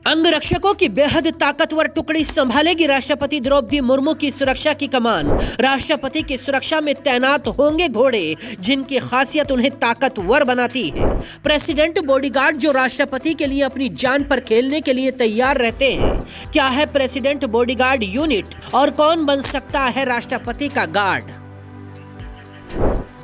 अंगरक्षकों की बेहद ताकतवर टुकड़ी संभालेगी राष्ट्रपति द्रौपदी मुर्मू की सुरक्षा की कमान। राष्ट्रपति की सुरक्षा में तैनात होंगे घोड़े, जिनकी खासियत उन्हें ताकतवर बनाती है। प्रेसिडेंट बॉडीगार्ड जो राष्ट्रपति के लिए अपनी जान पर खेलने के लिए तैयार रहते हैं। क्या है प्रेसिडेंट बॉडीगार्ड यूनिट और कौन बन सकता है राष्ट्रपति का गार्ड?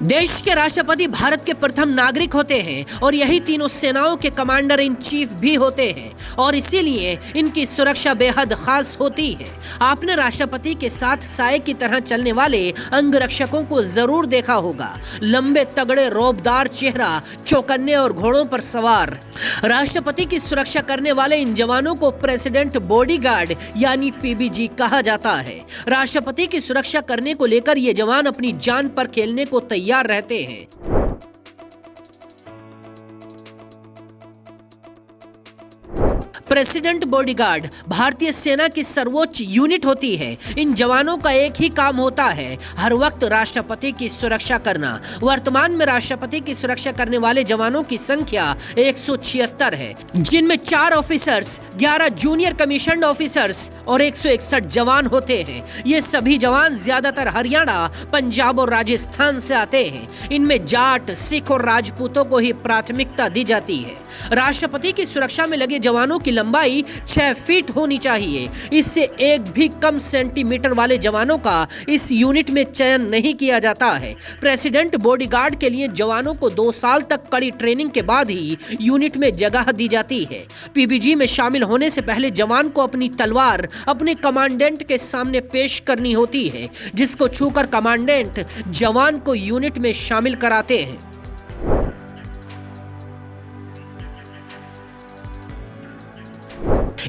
देश के राष्ट्रपति भारत के प्रथम नागरिक होते हैं और यही तीनों सेनाओं के कमांडर इन चीफ भी होते हैं और इसीलिए इनकी सुरक्षा बेहद खास होती है। आपने राष्ट्रपति के साथ साए की तरह चलने वाले अंगरक्षकों को जरूर देखा होगा। लंबे तगड़े रौबदार चेहरा, चौकन्ने और घोड़ों पर सवार। राष्ट्रपति की सुरक्षा करने वाले इन जवानों को प्रेसिडेंट बॉडीगार्ड यानी पीबीजी कहा जाता है। राष्ट्रपति की सुरक्षा करने को लेकर ये जवान अपनी जान पर खेलने को तैयार रहते हैं। प्रेसिडेंट बॉडीगार्ड भारतीय सेना की सर्वोच्च यूनिट होती है। इन जवानों का एक ही काम होता है, हर वक्त राष्ट्रपति की सुरक्षा करना। वर्तमान में राष्ट्रपति की सुरक्षा करने वाले जवानों की संख्या 176 है, जिनमें 4 ऑफिसर्स, 11 जूनियर कमीशन्ड ऑफिसर्स और 161 जवान होते हैं। ये सभी जवान ज्यादातर हरियाणा, पंजाब और राजस्थान से आते हैं। इनमें जाट, सिख और राजपूतों को ही प्राथमिकता दी जाती है। राष्ट्रपति की सुरक्षा में लगे जवानों की लंबाई 6 फीट होनी चाहिए। इससे एक भी कम सेंटीमीटर वाले जवानों का इस यूनिट में चयन नहीं किया जाता है। प्रेसिडेंट बॉडीगार्ड के लिए जवानों को 2 साल तक कड़ी ट्रेनिंग के बाद ही यूनिट में जगह दी जाती है। पीबीजी में शामिल होने से पहले जवान को अपनी तलवार अपने कमांडेंट के सामने पेश करनी होती है, जिसको छूकर कमांडेंट जवान को यूनिट में शामिल कराते हैं।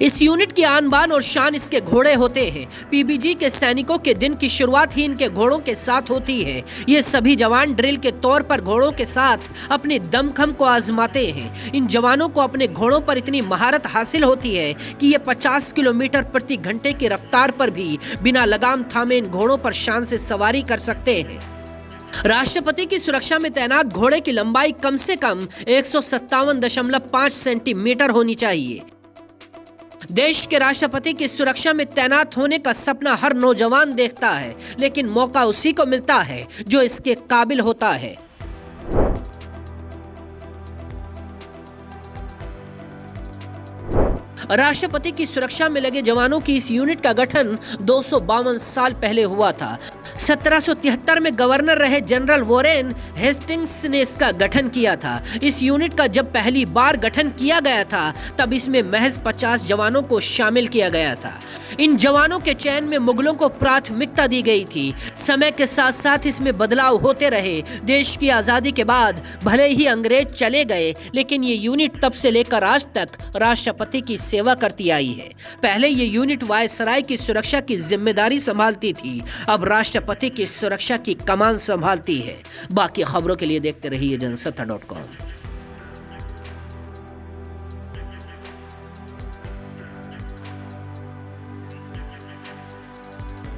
इस यूनिट की आन बान और शान इसके घोड़े होते हैं। पीबीजी के सैनिकों के दिन की शुरुआत ही इनके घोड़ों के साथ होती है। ये सभी जवान ड्रिल के तौर पर घोड़ों के साथ अपने दमखम को आजमाते हैं। इन जवानों को अपने घोड़ों पर इतनी महारत हासिल होती है कि ये 50 किलोमीटर प्रति घंटे की रफ्तार पर भी बिना लगाम थामे इन घोड़ों पर शान से सवारी कर सकते हैं। राष्ट्रपति की सुरक्षा में तैनात घोड़े की लंबाई कम से कम 157.5 सेंटीमीटर होनी चाहिए। देश के राष्ट्रपति की सुरक्षा में तैनात होने का सपना हर नौजवान देखता है, लेकिन मौका उसी को मिलता है जो इसके काबिल होता है। राष्ट्रपति की सुरक्षा में लगे जवानों की इस यूनिट का गठन 252 साल पहले हुआ था। 1773 में गवर्नर रहे जनरल वॉरेन हेस्टिंग्स ने इसका गठन किया था। इस यूनिट का जब पहली बार गठन किया गया था, तब इसमें महज 50 जवानों को शामिल किया गया था। इन जवानों के चयन में मुगलों को प्राथमिकता दी गई थी। समय के साथ साथ इसमें बदलाव होते रहे। देश की आजादी के बाद भले ही अंग्रेज चले गए, लेकिन ये यूनिट तब से लेकर आज तक राष्ट्रपति की सेवा करती आई है। पहले ये यूनिट वायसराय की सुरक्षा की जिम्मेदारी संभालती थी, अब राष्ट्रपति की सुरक्षा की कमान संभालती है। बाकी खबरों के लिए देखते रहिए जनसत्ता.com।